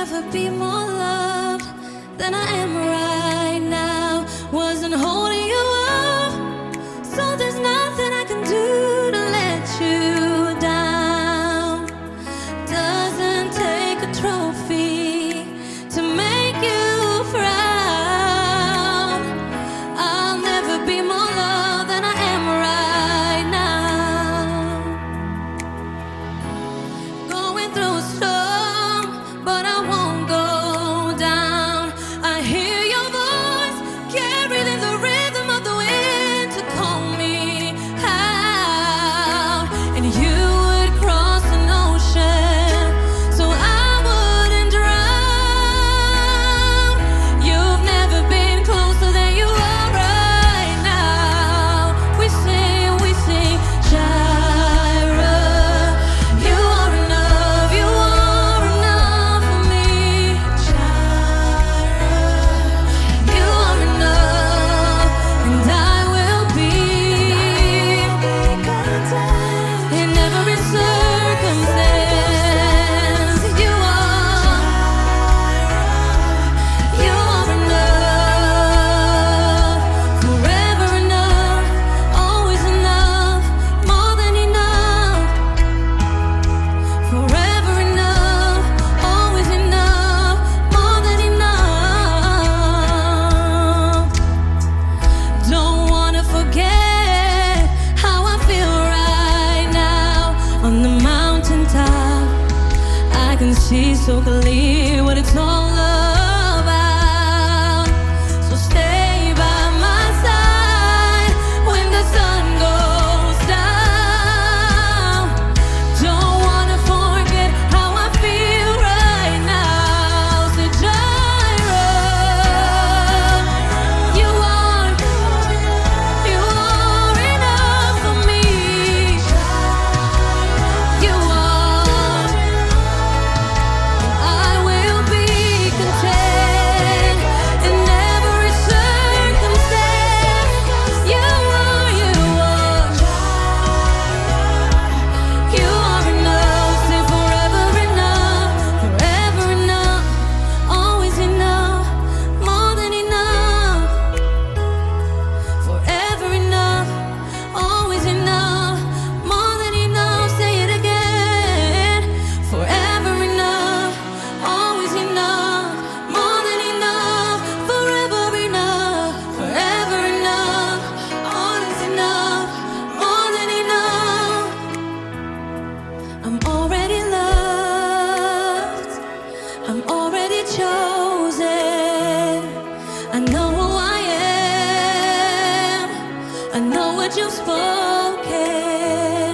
never be more loved than I am right now. Wasn't holding you up, so there's nothing I can do to let you down. Doesn't take a trophy to make you proud. I'll never be more loved than I am right now. Going through a storm, but I won't go down. I hear your voice carried in the rhythm of the wind to call me out. And you would cross an ocean so I wouldn't drown. You've never been closer than you are right now. We sing, Jireh. You are enough for me. Jireh. You are enough, and I will be content in every circumstance. You are enough, forever enough, always enough, more than enough. Forever enough, always enough, more than enough. Don't wanna forget how I feel right now on the mountaintop. I can see so clear what it's all about. So stay by my side when the sun goes down. Don't wanna forget how I feel right now. Say Jireh, you are enough for me. You are, I will be content in every circumstance. You are enough. Say forever enough, always enough, more than enough. Forever enough, always enough, more than enough. Say it again. Forever enough, always enough, more than enough. Forever enough, always enough, more than enough. I'm already loved, I'm already chosen. I know who I am, I know what you've spoken.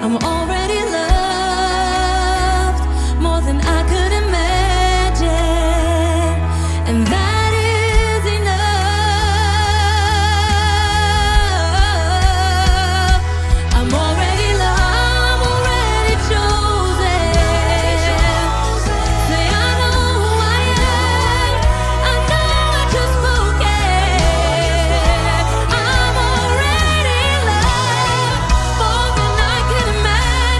I'm already loved more than I could imagine, and that is enough. I'm already loved, I'm already chosen. Say I know who I am, I know what you've spoken. I'm already loved more than I can imagine.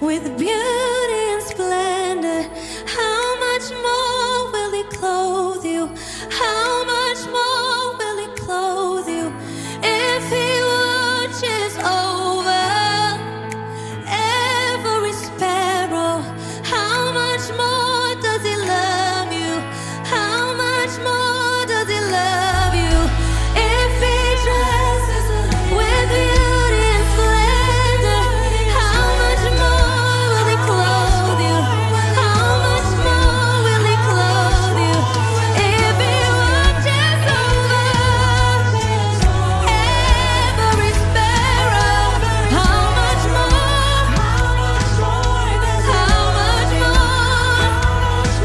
with beauty and splendor. How much more will He clothe you? How much more will He clothe you? If He watches over every sparrow, how much more does He love you? How much more does He love you? If He dresses with beauty and splendor, how much more will He clothe you? How much more will He clothe you? If He watches over every sparrow, how much more? How much more?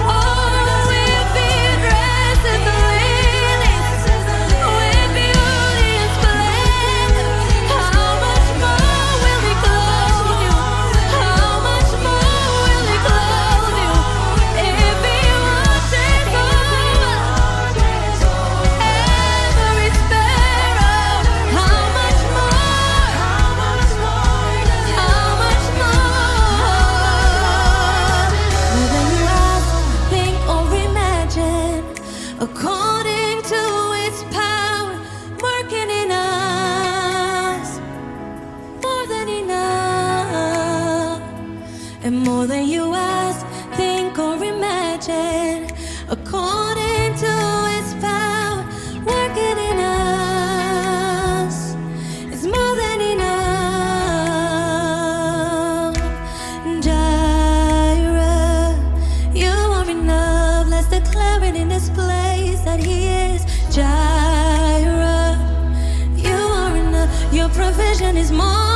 Oh, if He dresses the lilies with beauty and splendor, how much more will He clothe you? How much more will He clothe you? If He watches over every sparrow, how much more? How much more? More than you ask, think, or imagine, according to His power working in us, more than enough. And more than you ask, think, or imagine, according to His power working in us, it's more than enough. Jireh, you are enough. Let's declare it in this place that He is. Jireh, you are enough. Your provision is more